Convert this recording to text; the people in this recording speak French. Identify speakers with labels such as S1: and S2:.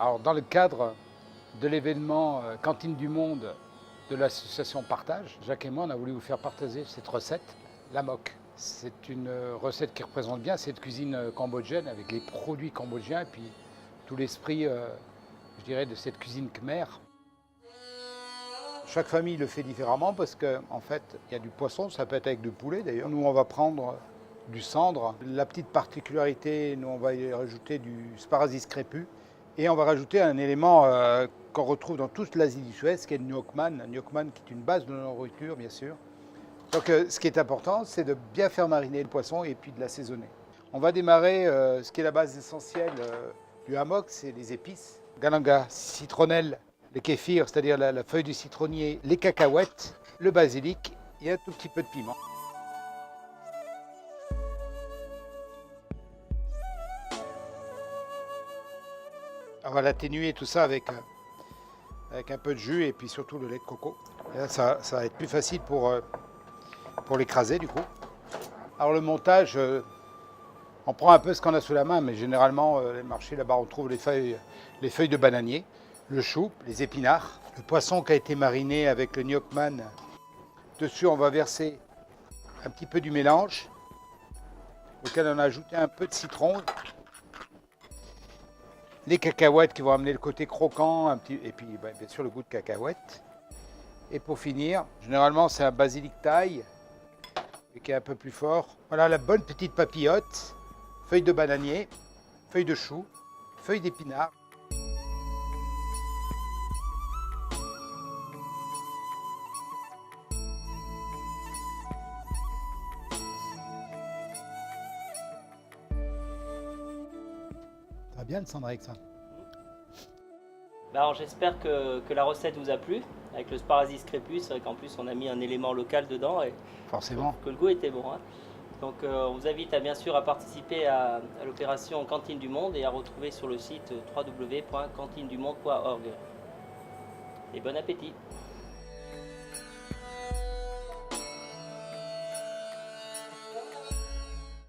S1: Alors, dans le cadre de l'événement Cantine du Monde de l'association Partage, Jacques et moi, on a voulu vous faire partager cette recette, la moque. C'est une recette qui représente bien cette cuisine cambodgienne avec les produits cambodgiens et puis tout l'esprit, je dirais, de cette cuisine khmer. Chaque famille le fait différemment parce qu'en fait, il y a du poisson, ça peut être avec du poulet d'ailleurs. Nous, on va prendre du cendre. La petite particularité, nous, on va y rajouter du sparasis crépus. Et on va rajouter un élément qu'on retrouve dans toute l'Asie du Sud-Est, qui est le nyokman. Le nyokman qui est une base de nourriture, bien sûr. Donc ce qui est important, c'est de bien faire mariner le poisson et puis de l'assaisonner. On va démarrer, ce qui est la base essentielle du hammock, c'est les épices. Galanga, citronnelle, le kéfir, c'est-à-dire la feuille du citronnier, les cacahuètes, le basilic et un tout petit peu de piment. On va l'atténuer tout ça avec un peu de jus et puis surtout le lait de coco. Et là, ça va être plus facile pour l'écraser du coup. Alors le montage, on prend un peu ce qu'on a sous la main, mais généralement les marchés là-bas on trouve les feuilles de bananier, le chou, les épinards, le poisson qui a été mariné avec le nyokman. Dessus on va verser un petit peu du mélange, auquel on a ajouté un peu de citron. Les cacahuètes qui vont amener le côté croquant, et puis bien sûr le goût de cacahuètes. Et pour finir, généralement c'est un basilic thaï, qui est un peu plus fort. Voilà la bonne petite papillote, feuille de bananier, feuille de chou, feuille d'épinard. Ça va bien le cendre avec ça.
S2: Alors j'espère que la recette vous a plu. Avec le sparasis crépus, c'est vrai qu'en plus on a mis un élément local dedans et
S1: Forcément.
S2: que le goût était bon. Hein. Donc on vous invite bien sûr à participer à l'opération Cantine du Monde et à retrouver sur le site www.cantinedumonde.org. Et bon appétit!